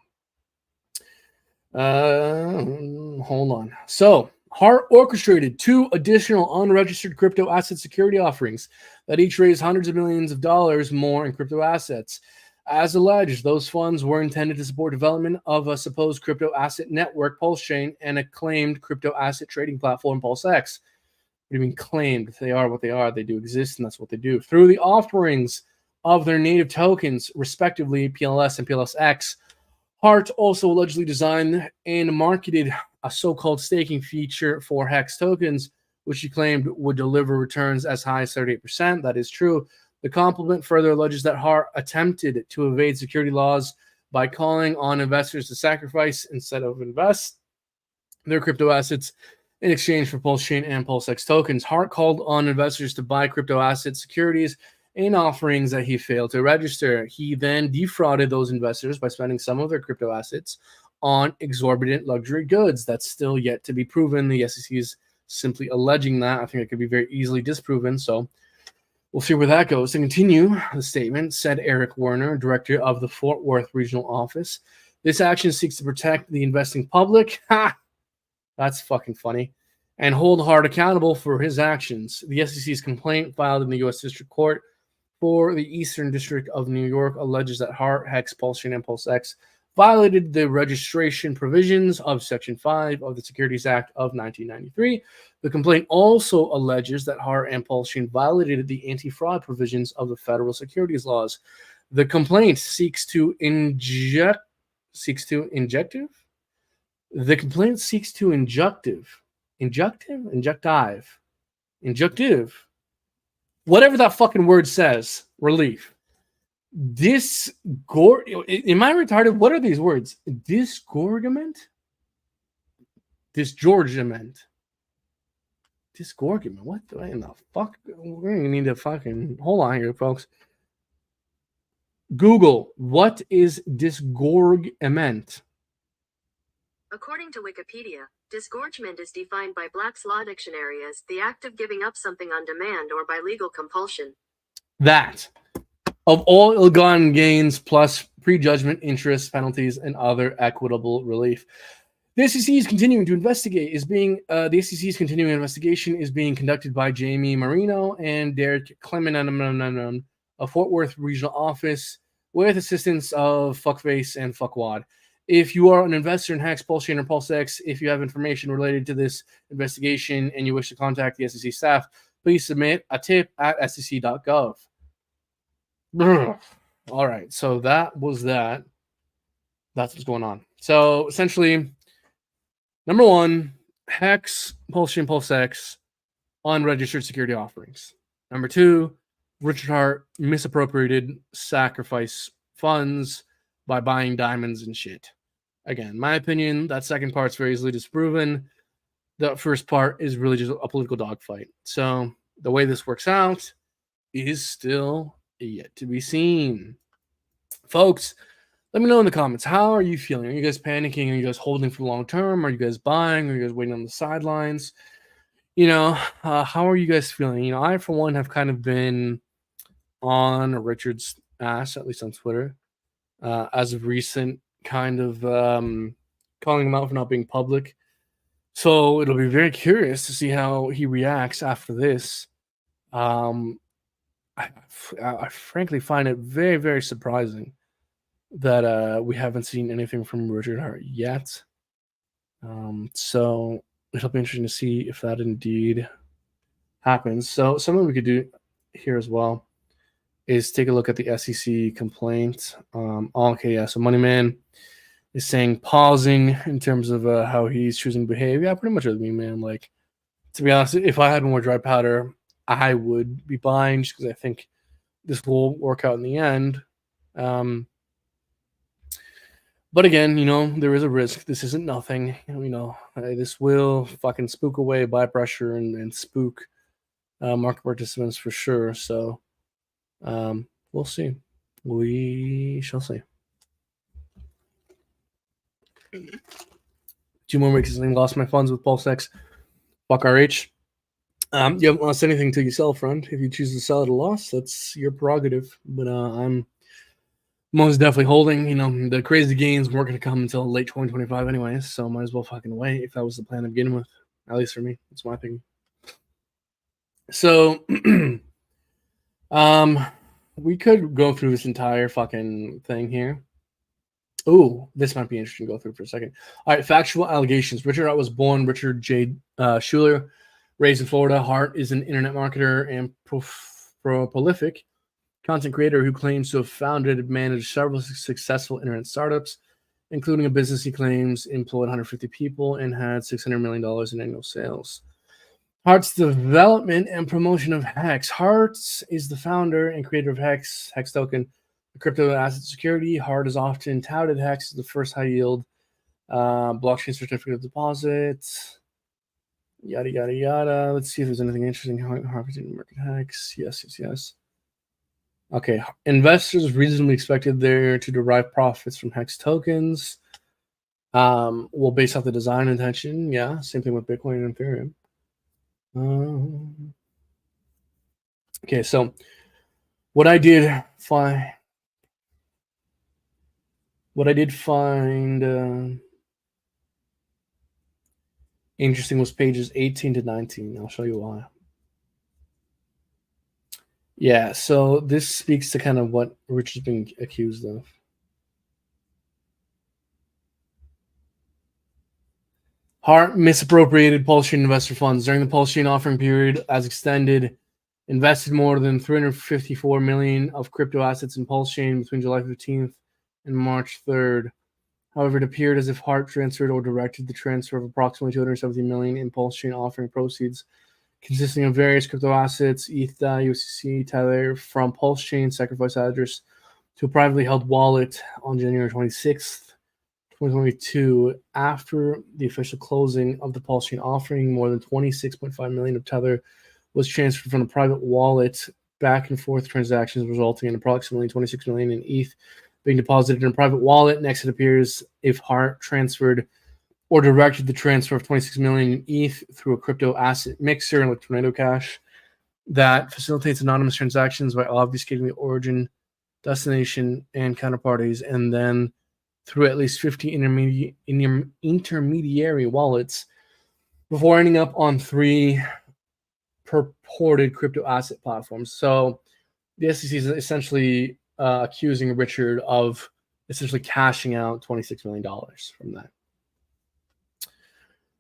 Hold on. So Hart orchestrated 2 additional unregistered crypto asset security offerings that each raised hundreds of millions of dollars more in crypto assets. As alleged, those funds were intended to support development of a supposed crypto asset network, PulseChain, and a claimed crypto asset trading platform, PulseX. What do you mean claimed? They are what they are. They do exist, and that's what they do. Through the offerings of their native tokens, respectively, PLS and PLSX, Hart also allegedly designed and marketed a so-called staking feature for Hex tokens, which he claimed would deliver returns as high as 38%. That is true. The compliment further alleges that Hart attempted to evade security laws by calling on investors to sacrifice instead of invest their crypto assets in exchange for PulseChain and PulseX tokens. Hart called on investors to buy crypto asset securities in offerings that he failed to register. He then defrauded those investors by spending some of their crypto assets on exorbitant luxury goods. That's still yet to be proven. The SEC is simply alleging that. I think it could be very easily disproven. So we'll see where that goes. To continue the statement, said Eric Werner, director of the Fort Worth Regional Office, this action seeks to protect the investing public. Ha! That's fucking funny. And hold Hart accountable for his actions. The SEC's complaint filed in the U.S. District Court for the Eastern District of New York alleges that Hart, Hex, PulseChain, and PulseX violated the registration provisions of Section 5 of the Securities Act of 1993. The complaint also alleges that Hart and PulseChain violated the anti-fraud provisions of the federal securities laws. The complaint seeks to injective. Whatever that fucking word says, relief. Am I retarded? What are these words? Disgorgement? What in the fuck? We're gonna need to fucking hold on here, folks. Google, what is disgorgement? According to Wikipedia, disgorgement is defined by Black's Law Dictionary as the act of giving up something on demand or by legal compulsion. That of all ill-gotten gains plus prejudgment interest, penalties, and other equitable relief. The SEC's continuing investigation is being conducted by Jamie Marino and Derek Clement of Fort Worth Regional Office with assistance of Fuckface and Fuckwad. If you are an investor in Hex, PulseChain, or PulseX, if you have information related to this investigation and you wish to contact the SEC staff, please submit a tip at sec.gov. All right, so that was that. That's what's going on. So essentially, number one, Hex, PulseChain, PulseX, unregistered security offerings. Number two, Richard Hart misappropriated sacrifice funds by buying diamonds and shit. Again, my opinion, that second part's very easily disproven. The first part is really just a political dogfight. So the way this works out is still yet to be seen. Folks, let me know in the comments. How are you feeling? Are you guys panicking? Are you guys holding for the long term? Are you guys buying? Are you guys waiting on the sidelines? How are you guys feeling? I, for one, have kind of been on Richard's ass, at least on Twitter, as of recent, kind of calling him out for not being public. So it'll be very curious to see how he reacts after this. I frankly find it very, very surprising that we haven't seen anything from Richard Hart yet. So it'll be interesting to see if that indeed happens. So something we could do here as well is take a look at the SEC complaint. Okay, yeah. So Moneyman is saying pausing in terms of how he's choosing to behave. Yeah, pretty much with me, man. Like, to be honest, if I had more dry powder, I would be buying just because I think this will work out in the end. But again, there is a risk. This isn't nothing. This will fucking spook away buy pressure and spook market participants for sure. So we'll see. We shall see. 2 more weeks and I lost my funds with PulseX. Fuck RH. You haven't lost anything till you sell, friend. If you choose to sell at a loss, that's your prerogative. But I'm most definitely holding. The crazy gains weren't going to come until late 2025 anyways, so might as well fucking wait if that was the plan to begin with. At least for me. That's my opinion. So, we could go through this entire fucking thing here. Ooh, this might be interesting to go through for a second. All right, factual allegations. Richard Hart was born Richard J. Schuler, raised in Florida. Hart is an internet marketer and prolific content creator who claims to have founded and managed several successful internet startups, including a business he claims employed 150 people and had $600 million in annual sales. Hart's development and promotion of Hex. Hart is the founder and creator of Hex token, a crypto asset security. Hart is often touted Hex as the first high-yield blockchain certificate of deposit. Yada, yada, yada. Let's see if there's anything interesting. Hart didn't market Hex. Yes. Okay, investors reasonably expected there to derive profits from Hex tokens. Well, based off the design intention, yeah. Same thing with Bitcoin and Ethereum. Okay, so what I did find interesting was pages 18 to 19. I'll show you why. Yeah, so this speaks to kind of what Rich has been accused of. Hart misappropriated PulseChain investor funds during the PulseChain offering period as extended, invested more than $354 million of crypto assets in PulseChain between July 15th and March 3rd. However, it appeared as if Hart transferred or directed the transfer of approximately $270 million in PulseChain offering proceeds, consisting of various crypto assets, ETH, USDC, Tether, from PulseChain sacrifice address to a privately held wallet on January 26th. 2022, after the official closing of the PulseChain offering, more than 26.5 million of Tether was transferred from the private wallet. Back and forth transactions resulting in approximately 26 million in ETH being deposited in a private wallet. Next, it appears if Hart transferred or directed the transfer of 26 million in ETH through a crypto asset mixer like Tornado Cash that facilitates anonymous transactions by obfuscating the origin, destination, and counterparties, and then through at least 50 intermediary wallets before ending up on 3 purported crypto asset platforms. So the SEC is essentially accusing Richard of essentially cashing out $26 million from that.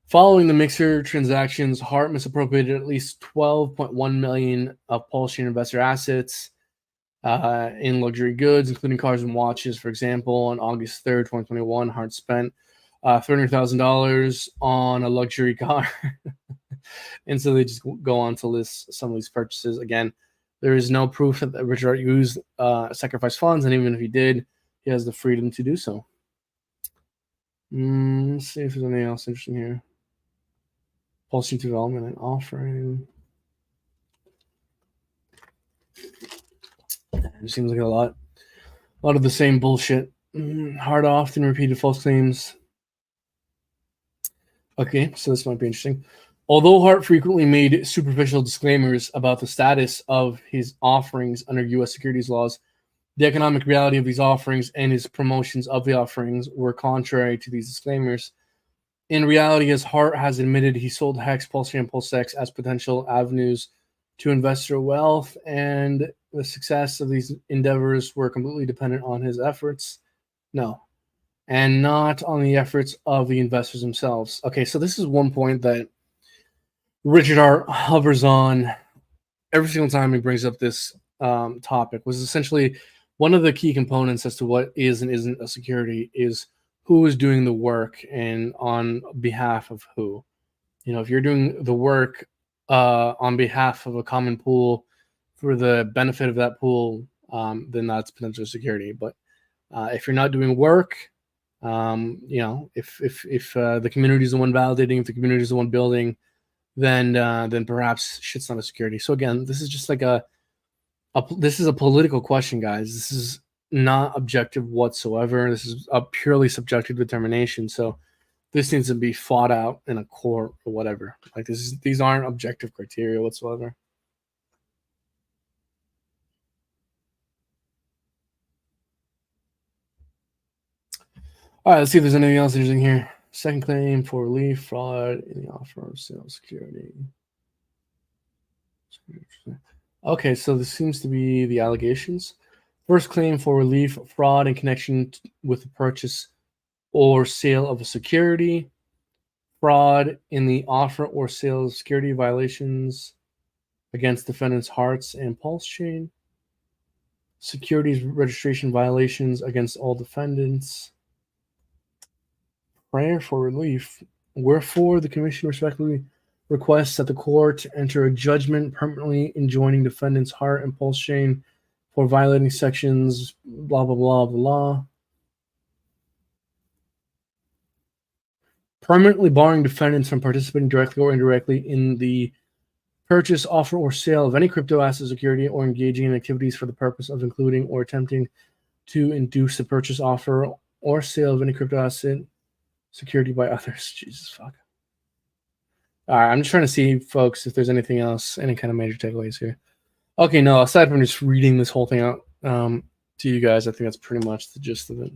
Following the mixer transactions, Hart misappropriated at least 12.1 million of PulseChain investor assets in luxury goods, including cars and watches. For example, on August 3rd, 2021, Hart spent $300,000 on a luxury car. And so they just go on to list some of these purchases. Again, there is no proof that Richard Hart used sacrifice funds, and even if he did, he has the freedom to do so. Let's see if there's anything else interesting here. PulseChain development and offering. It seems like a lot of the same bullshit. Hart often repeated false claims. Okay, so this might be interesting. Although Hart frequently made superficial disclaimers about the status of his offerings under U.S. securities laws, the economic reality of these offerings and his promotions of the offerings were contrary to these disclaimers. In reality, as Hart has admitted, he sold Hex, PulseChain, and PulseX as potential avenues to investor wealth, and the success of these endeavors were completely dependent on his efforts. No, and not on the efforts of the investors themselves. Okay, so this is one point that Richard Hart hovers on every single time he brings up this topic, was essentially one of the key components as to what is and isn't a security is who is doing the work and on behalf of who. You know, if you're doing the work on behalf of a common pool for the benefit of that pool, then that's potential security. But if you're not doing work, you know, if the community is the one validating, if the community is the one building, then perhaps shit's not a security. So again, this is just like this is a political question, guys. This is not objective whatsoever. This is a purely subjective determination. So this needs to be fought out in a court or whatever. Like these aren't objective criteria whatsoever. All right, let's see if there's anything else interesting here. Second claim for relief, fraud in the offer of sale security. Okay, so this seems to be the allegations. First claim for relief, fraud in connection with the purchase or sale of a security, fraud in the offer or sale of security, violations against defendants Hart's and PulseChain, securities registration violations against all defendants, prayer for relief, wherefore the commission respectfully requests that the court enter a judgment permanently enjoining defendants Hart and PulseChain for violating sections blah blah blah of the law, permanently barring defendants from participating directly or indirectly in the purchase, offer, or sale of any crypto asset security or engaging in activities for the purpose of including or attempting to induce the purchase, offer, or sale of any crypto asset security by others. Jesus fuck. All right, I'm just trying to see, folks, if there's anything else, any kind of major takeaways here. Okay, no, aside from just reading this whole thing out to you guys, I think that's pretty much the gist of it.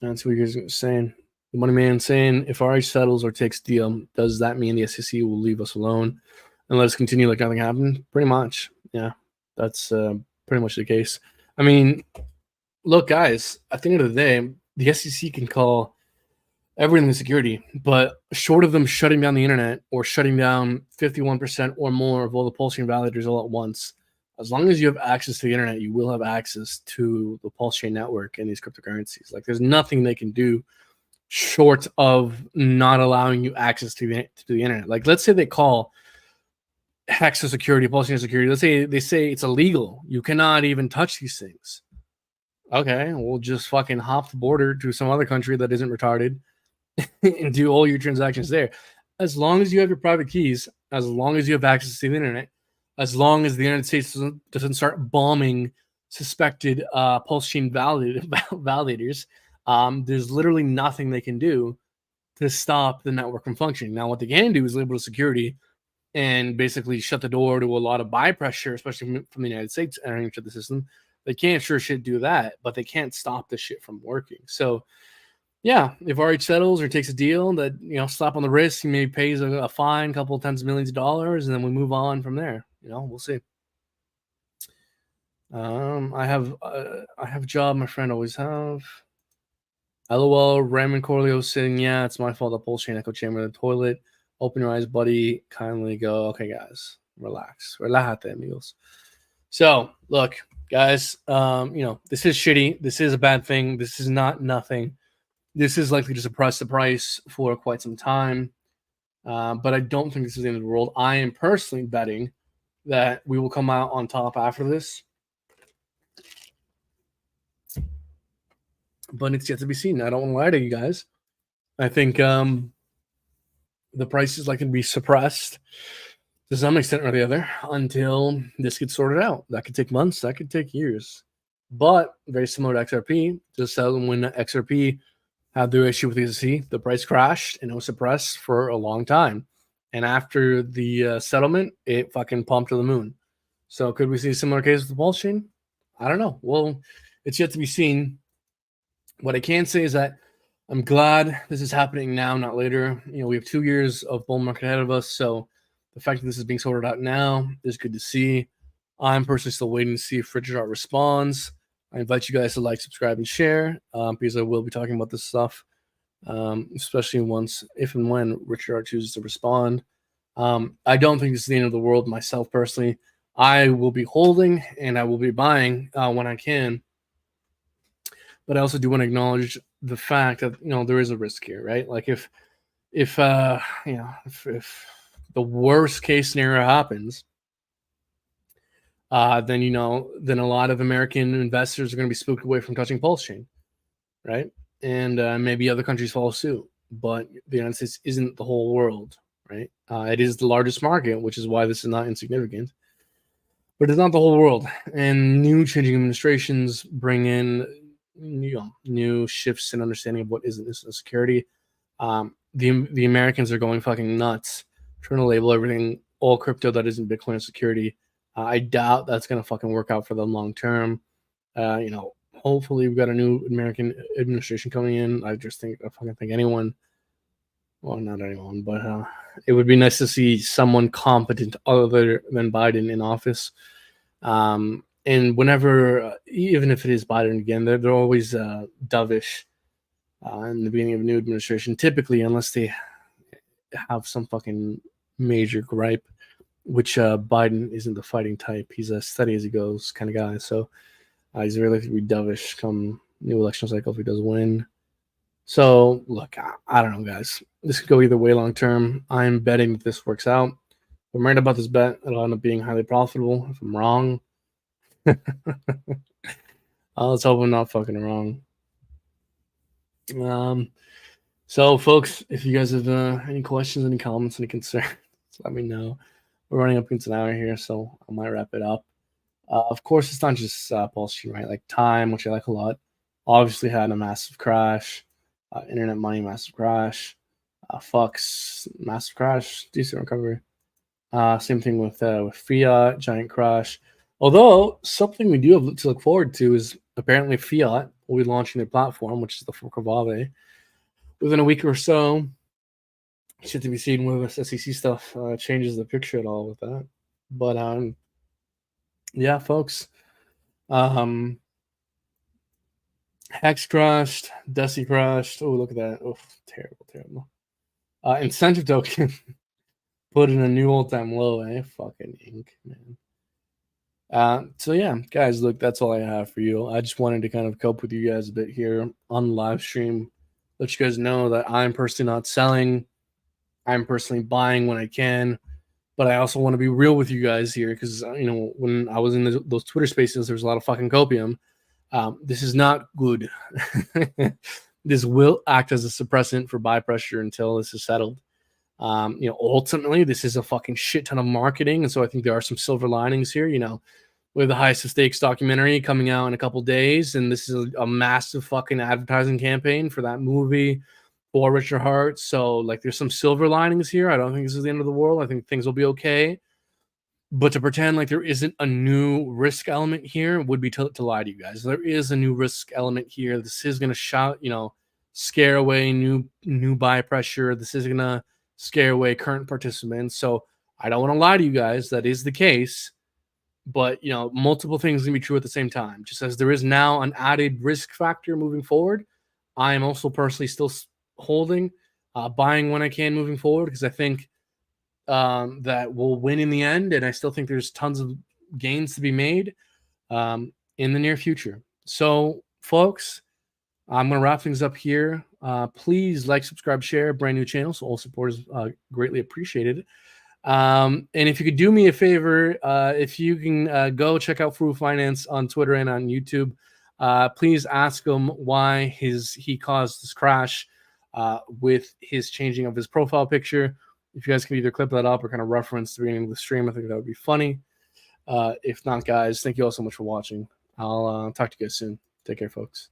That's what you guys are saying. The money man saying, if RH settles or takes deal, does that mean the SEC will leave us alone and let us continue like nothing happened? Pretty much. Yeah, that's pretty much the case. I mean, look, guys, at the end of the day, the SEC can call everything security, but short of them shutting down the internet or shutting down 51% or more of all the PulseChain validators all at once, as long as you have access to the internet, you will have access to the PulseChain network and these cryptocurrencies. Like, there's nothing they can do short of not allowing you access to the internet. Like, let's say they call Hex a security, PulseChain security. Let's say they say it's illegal. You cannot even touch these things. Okay, we'll just fucking hop the border to some other country that isn't retarded and do all your transactions there. As long as you have your private keys, as long as you have access to the internet, as long as the United States doesn't start bombing suspected PulseChain validators, there's literally nothing they can do to stop the network from functioning. Now, what they can do is label security and basically shut the door to a lot of buy pressure, especially from the United States entering into the system. They can't sure shit do that, but they can't stop the shit from working. So, yeah, if RH settles or takes a deal that, you know, slap on the wrist, he maybe pays a fine, couple tens of millions of dollars, and then we move on from there. You know, we'll see. I have a job, my friend always have. LOL, Raymond Corleo saying, yeah, it's my fault. The PulseChain echo chamber in the toilet. Open your eyes, buddy. Kindly go. Okay, guys, relax. Relájate, amigos. So, look, guys, you know, this is shitty. This is a bad thing. This is not nothing. This is likely to suppress the price for quite some time. But I don't think this is the end of the world. I am personally betting that we will come out on top after this. But it's yet to be seen. I don't want to lie to you guys. I think the price is likely to be suppressed to some extent or the other until this gets sorted out. That could take months, that could take years. But very similar to XRP, just when XRP had their issue with ETC, the price crashed and it was suppressed for a long time. And after the settlement, it fucking pumped to the moon. So could we see a similar case with the PulseChain? I don't know. Well, it's yet to be seen. What I can say is that I'm glad this is happening now, not later. You know, we have 2 years of bull market ahead of us. So the fact that this is being sorted out now is good to see. I'm personally still waiting to see if Richard Hart responds. I invite you guys to like, subscribe, and share because I will be talking about this stuff, especially once, if and when Richard Hart chooses to respond. I don't think this is the end of the world myself personally. I will be holding and I will be buying when I can. But I also do want to acknowledge the fact that, you know, there is a risk here, right? Like if the worst case scenario happens, then a lot of American investors are going to be spooked away from touching PulseChain, right? And maybe other countries follow suit. But the United States isn't the whole world, right? It is the largest market, which is why this is not insignificant. But it's not the whole world. And new changing administrations bring in new shifts in understanding of what is national security. The Americans are going fucking nuts, trying to label everything all crypto that isn't Bitcoin security. I doubt that's gonna fucking work out for them long term. Hopefully we've got a new American administration coming in. I fucking think anyone, well, not anyone, but it would be nice to see someone competent other than Biden in office. And whenever, even if it is Biden again, they're always dovish in the beginning of a new administration, typically, unless they have some fucking major gripe, which Biden isn't the fighting type. He's a steady as he goes kind of guy. So he's relatively dovish come new election cycle if he does win. So, look, I don't know, guys. This could go either way long term. I'm betting that this works out. If I'm right about this bet, it'll end up being highly profitable. If I'm wrong, let's hope I'm not fucking wrong. So, folks, if you guys have any questions, any comments, any concerns, let me know. We're running up against an hour here, so I might wrap it up. Of course, it's not just PulseChain, right? Like Time, which I like a lot, obviously had a massive crash. Internetmoney, massive crash. Fux, massive crash. Decent recovery. Same thing with Fiat, giant crash. Although something we do have to look forward to is apparently Fiat will be launching their platform, which is the fork of Aave, within a week or so. It's yet to be seen whether this SEC stuff changes the picture at all with that. But yeah, folks. Hex crashed, Deci crashed. Oh, look at that. Oh, terrible. Incentive token put in a new all-time low, fucking ink, man. So yeah, guys, look, that's all I have for you. I just wanted to kind of cope with you guys a bit here on the live stream. Let you guys know that I'm personally not selling. I'm personally buying when I can. But I also want to be real with you guys here because, when I was in those Twitter spaces, there was a lot of fucking copium. This is not good. This will act as a suppressant for buy pressure until this is settled. Ultimately, this is a fucking shit ton of marketing. And so I think there are some silver linings here. We have the Highest of Stakes documentary coming out in a couple days. And this is a massive fucking advertising campaign for that movie for Richard Hart. So, there's some silver linings here. I don't think this is the end of the world. I think things will be okay. But to pretend like there isn't a new risk element here would be to lie to you guys. There is a new risk element here. This is going to scare away new buy pressure. This is going to scare away current participants. So I don't want to lie to you guys. That is the case. But, multiple things can be true at the same time. Just as there is now an added risk factor moving forward, I am also personally still holding, buying when I can moving forward because I think that will win in the end, and I still think there's tons of gains to be made in the near future. So, folks, I'm going to wrap things up here. Please like, subscribe, share. Brand new channel, so all support is greatly appreciated. And if you could do me a favor, if you can go check out Fru Finance on Twitter and on YouTube, please ask him why he caused this crash with his changing of his profile picture. If you guys can either clip that up or kind of reference the beginning of the stream, I think that would be funny. If not, guys, thank you all so much for watching. I'll talk to you guys soon. Take care, folks.